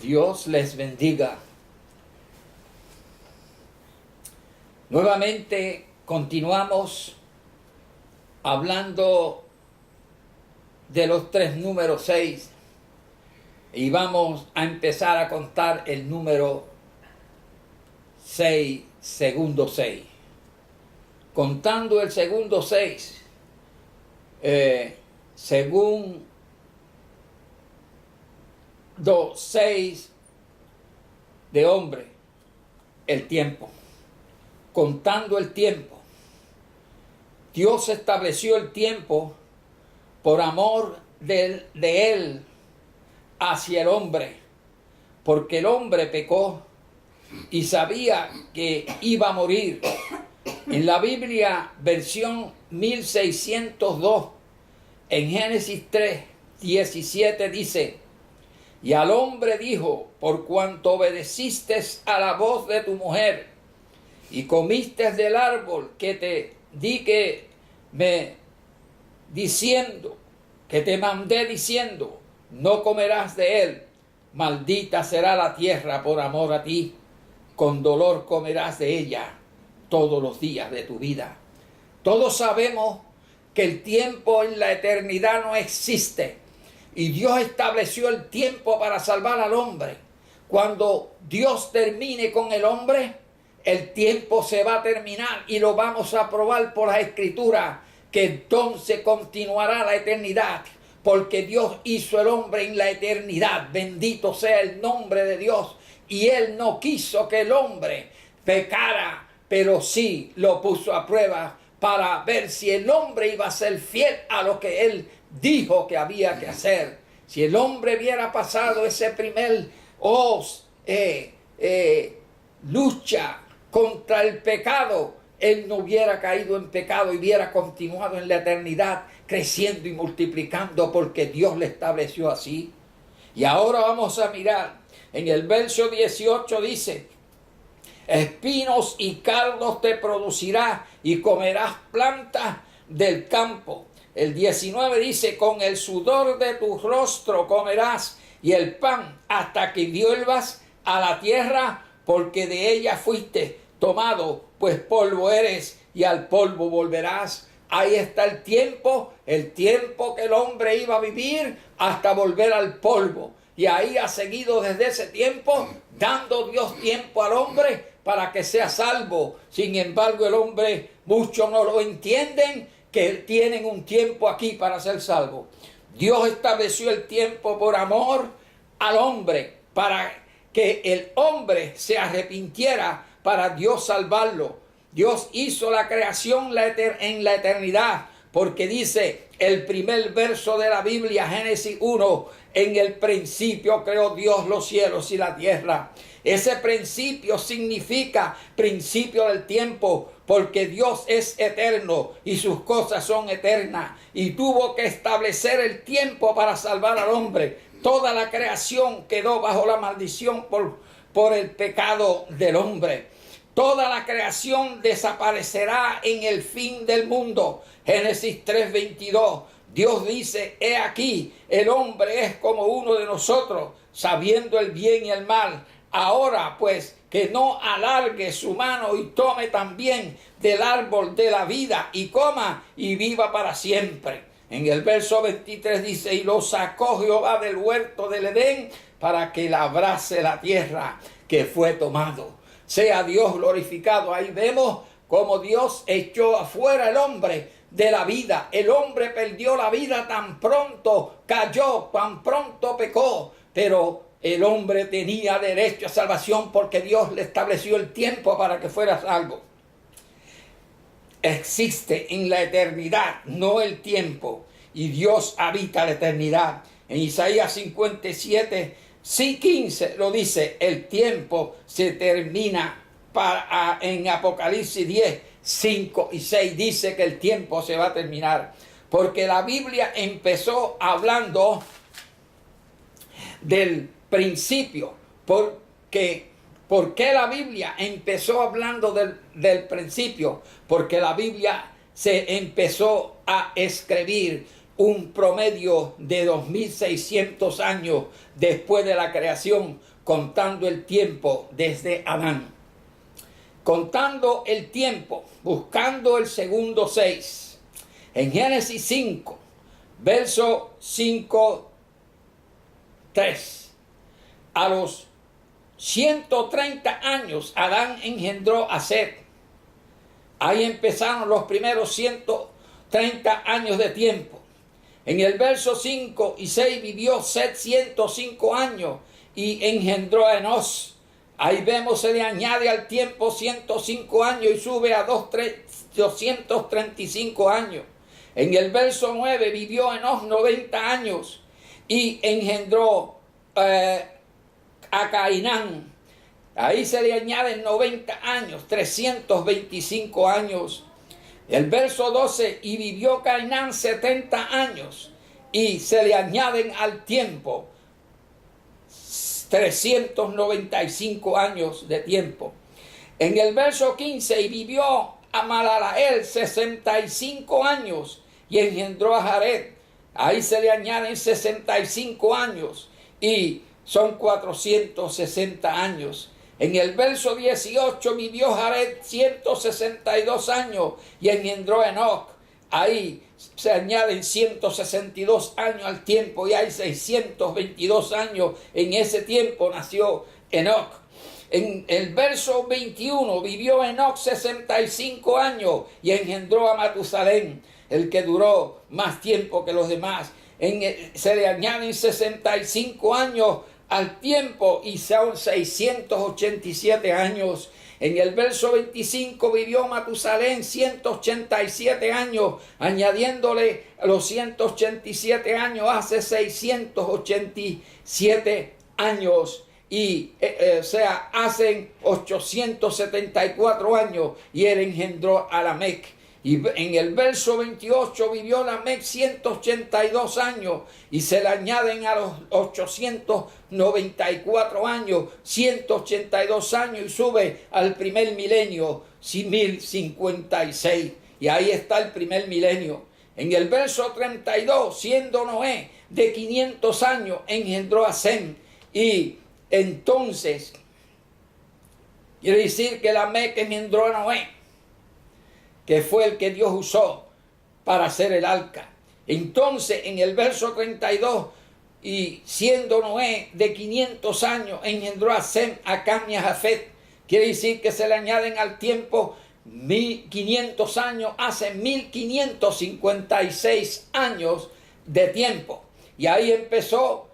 Dios les bendiga. Nuevamente continuamos hablando de los tres números 6 y vamos a empezar a contar el número 6, segundo 6. Contando el segundo 6, según 6 de hombre, el tiempo. Contando el tiempo. Dios estableció el tiempo por amor de Él hacia el hombre, porque el hombre pecó y sabía que iba a morir. En la Biblia, versión 1602, en Génesis 3, 17 dice: y al hombre dijo, por cuanto obedeciste a la voz de tu mujer y comiste del árbol que te di que te mandé diciendo, no comerás de él, maldita será la tierra por amor a ti, con dolor comerás de ella todos los días de tu vida. Todos sabemos que el tiempo en la eternidad no existe. Y Dios estableció el tiempo para salvar al hombre. Cuando Dios termine con el hombre, el tiempo se va a terminar y lo vamos a probar por la Escritura, que entonces continuará la eternidad, porque Dios hizo el hombre en la eternidad. Bendito sea el nombre de Dios. Y Él no quiso que el hombre pecara, pero sí lo puso a prueba para ver si el hombre iba a ser fiel a lo que Él dijo que había que hacer. Si el hombre hubiera pasado ese primer lucha contra el pecado, él no hubiera caído en pecado y hubiera continuado en la eternidad creciendo y multiplicando, porque Dios le estableció así. Y ahora vamos a mirar en el verso 18, dice: espinos y cardos te producirá y comerás plantas del campo. El 19 dice: con el sudor de tu rostro comerás y el pan hasta que vuelvas a la tierra, porque de ella fuiste tomado, pues polvo eres y al polvo volverás. Ahí está el tiempo que el hombre iba a vivir hasta volver al polvo. Y ahí ha seguido desde ese tiempo, dando Dios tiempo al hombre para que sea salvo. Sin embargo, el hombre, muchos no lo entienden, que tienen un tiempo aquí para ser salvo. Dios estableció el tiempo por amor al hombre, para que el hombre se arrepintiera, para Dios salvarlo. Dios hizo la creación en la eternidad, porque dice el primer verso de la Biblia, Génesis 1, en el principio creó Dios los cielos y la tierra. Ese principio significa principio del tiempo, porque Dios es eterno y sus cosas son eternas, y tuvo que establecer el tiempo para salvar al hombre. Toda la creación quedó bajo la maldición por el pecado del hombre. Toda la creación desaparecerá en el fin del mundo. Génesis 3:22. Dios dice: he aquí, el hombre es como uno de nosotros, sabiendo el bien y el mal. Ahora pues, que no alargue su mano y tome también del árbol de la vida y coma y viva para siempre. En el verso 23 dice: y lo sacó Jehová del huerto del Edén para que labrase la tierra que fue tomado. Sea Dios glorificado. Ahí vemos cómo Dios echó afuera el hombre de la vida. El hombre perdió la vida tan pronto cayó, tan pronto pecó, pero el hombre tenía derecho a salvación porque Dios le estableció el tiempo para que fuera salvo. Existe en la eternidad, no el tiempo, y Dios habita la eternidad. En Isaías 57, 15 lo dice: el tiempo se termina. En Apocalipsis 10, 5 y 6 dice que el tiempo se va a terminar, porque la Biblia empezó hablando del principio. ¿Por qué la Biblia empezó hablando del principio? Porque la Biblia se empezó a escribir un promedio de 2600 años después de la creación, contando el tiempo desde Adán. Contando el tiempo, buscando el segundo 6. En Génesis 5, verso 5, 3. A los 130 años Adán engendró a Set. Ahí empezaron los primeros 130 años de tiempo. En el verso 5 y 6 vivió Set 105 años y engendró a Enos. Ahí vemos, se le añade al tiempo 105 años y sube a 235 años. En el verso 9 vivió Enos 90 años y engendró a Cainán. Ahí se le añaden 90 años, 325 años. El verso 12, y vivió Cainán 70 años y se le añaden al tiempo 395 años de tiempo. En el verso 15, y vivió a Malarael 65 años y engendró a Jared. Ahí se le añaden 65 años y son 460 años. En el verso 18 vivió Jared 162 años y engendró a Enoc. Ahí se añaden 162 años al tiempo y hay 622 años. En ese tiempo nació Enoc. En el verso 21 vivió Enoc 65 años y engendró a Matusalén, el que duró más tiempo que los demás. Se le añaden 65 años al tiempo y son 687 años. En el verso 25 vivió Matusalén 187 años, añadiéndole los 187 años, hace 687 años. Y hacen 874 años y él engendró a Lamec. Y en el verso 28 vivió Lamec 182 años y se le añaden a los 894 años 182 años y sube al primer milenio 1056. Y ahí está el primer milenio. En el verso 32, siendo Noé de 500 años, engendró a Sem. Y entonces quiere decir que Lamec engendró a Noé, que fue el que Dios usó para hacer el arca. Entonces, en el verso 32, y siendo Noé de 500 años, engendró a Sem, a Cam y a Jafet. Quiere decir que se le añaden al tiempo 1500 años, hace 1556 años de tiempo. Y ahí empezó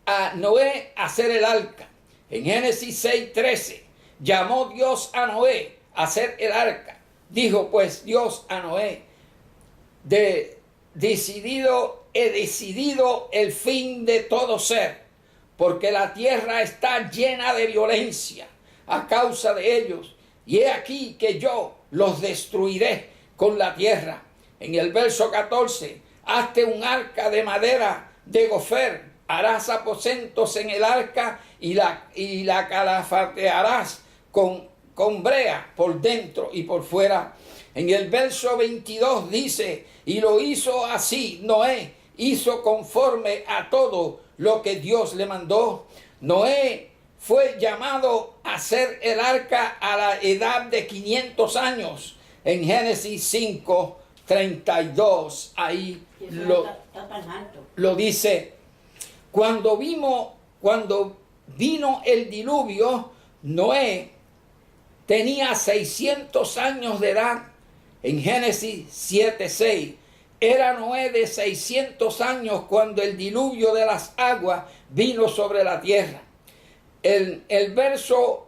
a Noé a hacer el arca. En Génesis 6:13, llamó Dios a Noé a hacer el arca. Dijo pues Dios a Noé, he decidido el fin de todo ser, porque la tierra está llena de violencia a causa de ellos, y he aquí que yo los destruiré con la tierra. En el verso 14, hazte un arca de madera de gofer, harás aposentos en el arca y la calafatearás con brea por dentro y por fuera. En el verso 22 dice, y lo hizo así. Noé hizo conforme a todo lo que Dios le mandó. Noé fue llamado a hacer el arca a la edad de 500 años. En Génesis 5:32, ahí lo dice. Cuando vino el diluvio, Noé tenía 600 años de edad. En Génesis 7:6, era Noé de 600 años cuando el diluvio de las aguas vino sobre la tierra. El verso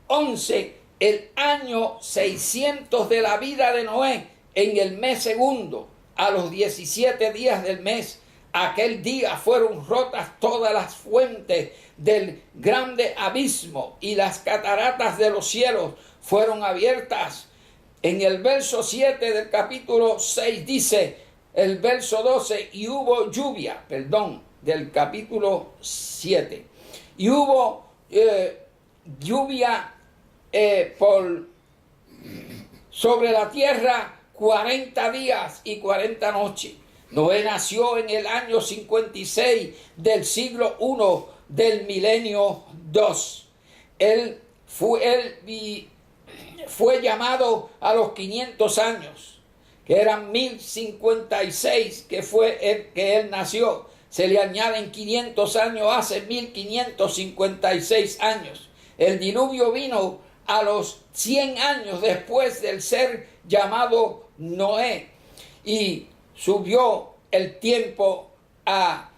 11, el año 600 de la vida de Noé, en el mes segundo, a los 17 días del mes, aquel día fueron rotas todas las fuentes del grande abismo y las cataratas de los cielos fueron abiertas. En el verso 7 del capítulo 6 dice, el verso 12, y hubo lluvia, del capítulo 7, y hubo lluvia sobre la tierra 40 días y 40 noches. Noé nació en el año 56 del siglo I del milenio 2. Él fue llamado a los 500 años, que eran 1056, que fue el que él nació. Se le añaden 500 años, hace 1556 años. El diluvio vino a los 100 años después del ser llamado Noé, y subió el tiempo a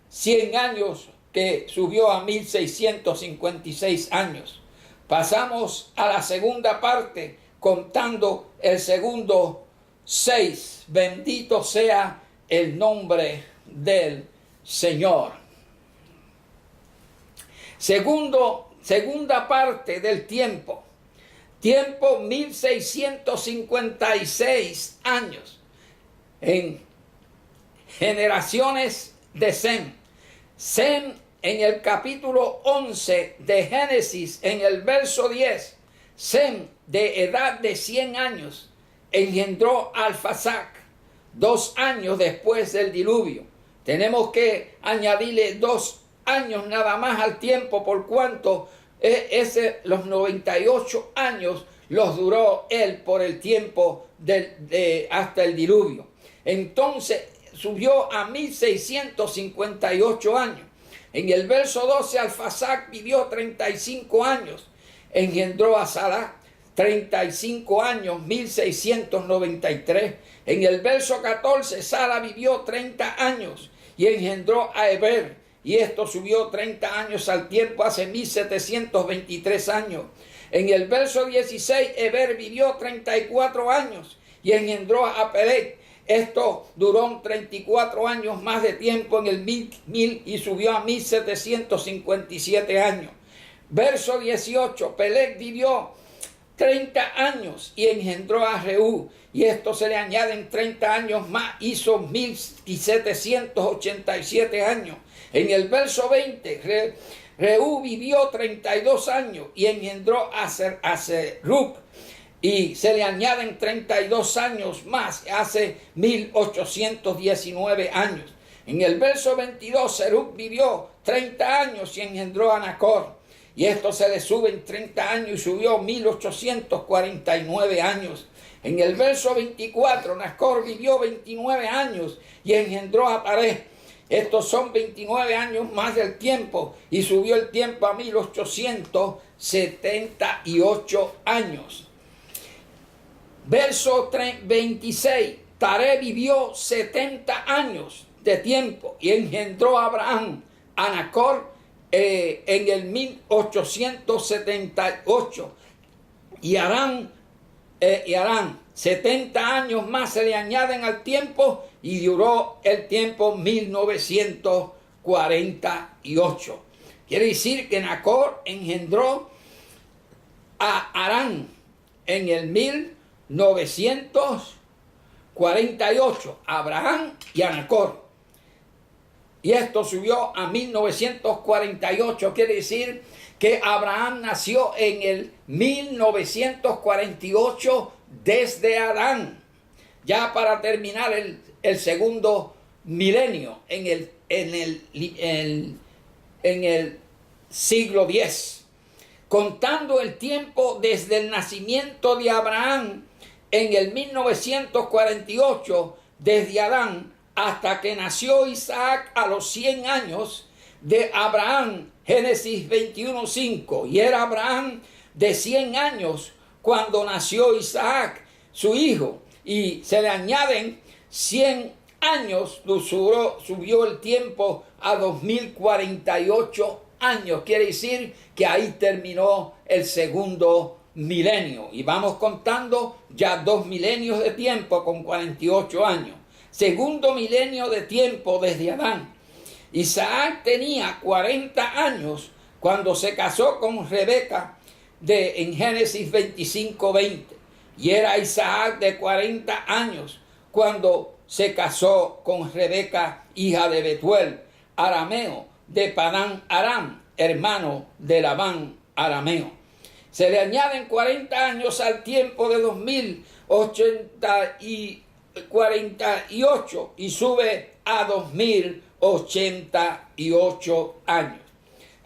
100 años, que subió a 1656 años. Pasamos a la segunda parte, contando el segundo 6. Bendito sea el nombre del Señor. Segunda parte del tiempo. Tiempo 1656 años. En generaciones de Sem. Sem, en el capítulo 11 de Génesis, en el verso 10, Sem, de edad de 100 años, engendró a Arfaxad 2 años después del diluvio. Tenemos que añadirle 2 años nada más al tiempo, por cuanto los 98 años los duró él por el tiempo hasta el diluvio. Entonces subió a 1658 años. En el verso 12, Arfaxad vivió 35 años. Engendró a Sara, 35 años, 1693. En el verso 14, Sara vivió 30 años y engendró a Eber. Y esto subió 30 años al tiempo, hace 1723 años. En el verso 16, Eber vivió 34 años y engendró a Peleg. Esto duró 34 años más de tiempo en el 1000 y subió a 1757 años. Verso 18, Peleg vivió 30 años y engendró a Reú. Y esto se le añaden 30 años más, hizo 1787 años. En el verso 20, Reú vivió 32 años y engendró a Serug. Y se le añaden 32 años más, hace 1819 años. En el verso 22, Serug vivió 30 años y engendró a Nacor. Y esto se le suben 30 años y subió 1849 años. En el verso 24, Nacor vivió 29 años y engendró a Taré. Estos son 29 años más del tiempo y subió el tiempo a 1878 años. Verso 26, Taré vivió 70 años de tiempo y engendró a Abraham, a Nacor, en el 1878. Y Arán, 70 años más se le añaden al tiempo y duró el tiempo 1948. Quiere decir que Nacor engendró a Arán en el 1948, Abraham y a Nacor. Y esto subió a 1948, quiere decir que Abraham nació en el 1948 desde Adán, ya para terminar el segundo milenio en el siglo X. Contando el tiempo desde el nacimiento de Abraham en el 1948, desde Adán hasta que nació Isaac a los 100 años de Abraham, Génesis 21:5. Y era Abraham de 100 años cuando nació Isaac, su hijo. Y se le añaden 100 años, subió el tiempo a 2048 años. Quiere decir que ahí terminó el segundo milenio. Y vamos contando ya 2 milenios de tiempo con 48 años. Segundo milenio de tiempo desde Adán. Isaac tenía 40 años cuando se casó con Rebeca en Génesis 25:20. Y era Isaac de 40 años cuando se casó con Rebeca, hija de Betuel, arameo, de Padán Aram, hermano de Labán, arameo. Se le añaden 40 años al tiempo de 2048 y sube a 2088 años.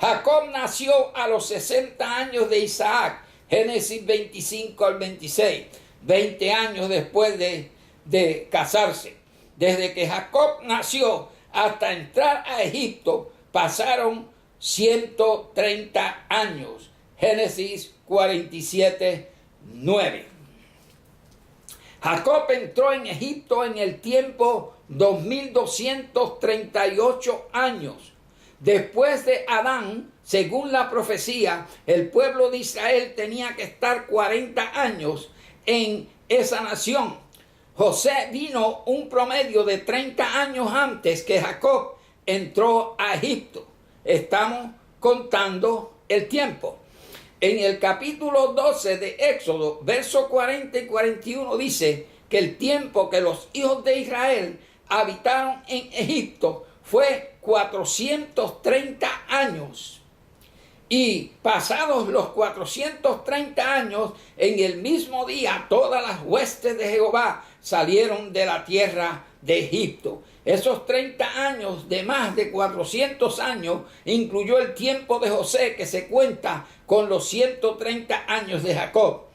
Jacob nació a los 60 años de Isaac, Génesis 25 al 26, 20 años después de casarse. Desde que Jacob nació hasta entrar a Egipto pasaron 130 años, Génesis 47, 9. Jacob entró en Egipto en el tiempo 2238 años. Después de Adán, según la profecía, el pueblo de Israel tenía que estar 40 años en esa nación. José vino un promedio de 30 años antes que Jacob entró a Egipto. Estamos contando el tiempo. En el capítulo 12 de Éxodo, versos 40 y 41 dice que el tiempo que los hijos de Israel habitaron en Egipto fue 430 años. Y pasados los 430 años, en el mismo día todas las huestes de Jehová salieron de la tierra de Egipto. Esos 30 años de más de 400 años incluyó el tiempo de José, que se cuenta con los 130 años de Jacob.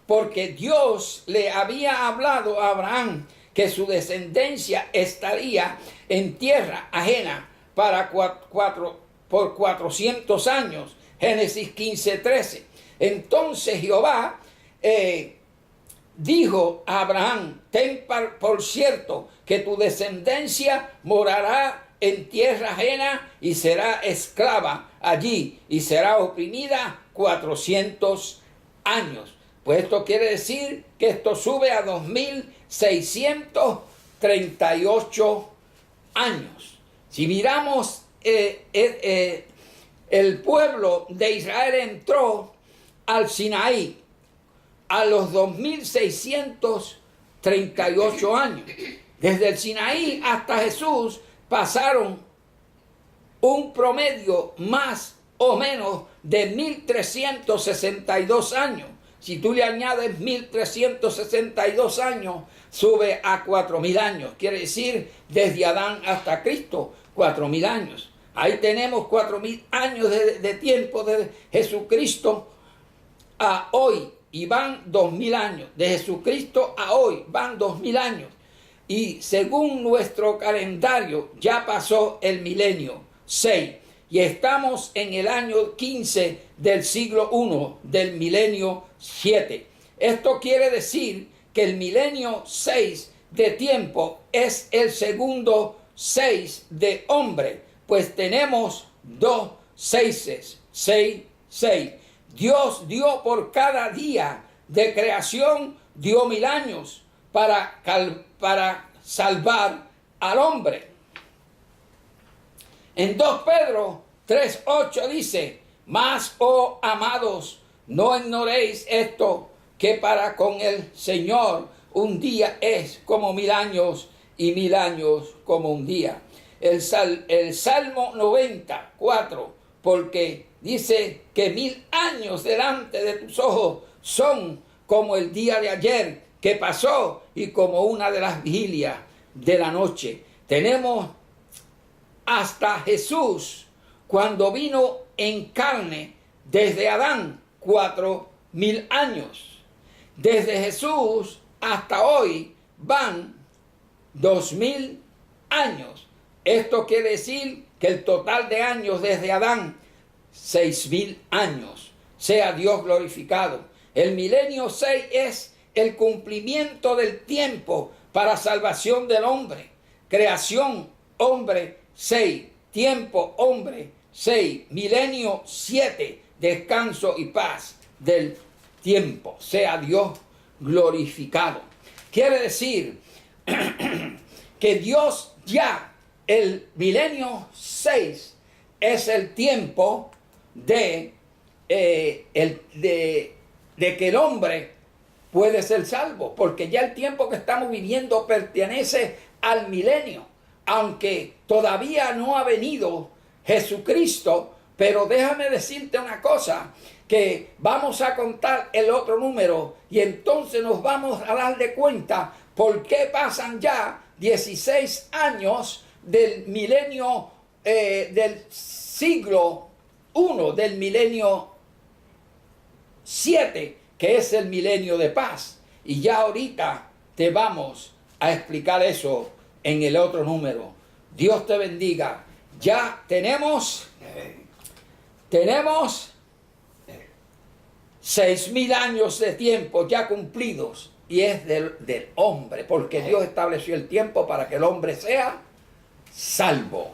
Porque Dios le había hablado a Abraham que su descendencia estaría en tierra ajena por 400 años. Génesis 15, 13. Entonces Jehová dijo a Abraham: ten por cierto que tu descendencia morará en tierra ajena y será esclava allí y será oprimida 400 años. Pues esto quiere decir que esto sube a 2638 años. Si miramos el pueblo de Israel entró al Sinaí a los 2638 años. Desde el Sinaí hasta Jesús pasaron un promedio más o menos de 1362 años. Si tú le añades 1362 años, sube a 4000 años. Quiere decir, desde Adán hasta Cristo, 4000 años. Ahí tenemos 4000 años de tiempo de Jesucristo a hoy. Y van 2000 años. De Jesucristo a hoy van 2000 años. Y según nuestro calendario, ya pasó el milenio 6. Y estamos en el año 15 del siglo I, del milenio 7. Esto quiere decir que el milenio 6 de tiempo es el segundo 6 de hombre, pues tenemos 2 seises, 6, 6. Dios dio por cada día de creación, dio 1000 años para salvar al hombre. En 2 Pedro 3:8 dice: mas, oh amados, no ignoréis esto, que para con el Señor un día es como 1000 años y 1000 años como un día. El Salmo 94, porque dice que 1000 años delante de tus ojos son como el día de ayer que pasó y como una de las vigilias de la noche. Tenemos hasta Jesús cuando vino en carne desde Adán 4000 años. Desde Jesús hasta hoy van 2000 años. Esto quiere decir que el total de años desde Adán, 6000 años. Sea Dios glorificado. El milenio 6 es el cumplimiento del tiempo para salvación del hombre. Creación, hombre, 6. Tiempo, hombre, 6. Milenio 7. Descanso y paz del tiempo. Sea Dios glorificado. Quiere decir que Dios ya, el milenio 6 es el tiempo de que el hombre puede ser salvo, porque ya el tiempo que estamos viviendo pertenece al milenio, aunque todavía no ha venido Jesucristo. Pero déjame decirte una cosa, que vamos a contar el otro número y entonces nos vamos a dar de cuenta por qué pasan ya 16 años del milenio, del siglo uno del milenio 7, que es el milenio de paz. Y ya ahorita te vamos a explicar eso en el otro número. Dios te bendiga. Ya tenemos 6,000 años de tiempo ya cumplidos. Y es del hombre, porque Dios estableció el tiempo para que el hombre sea salvo.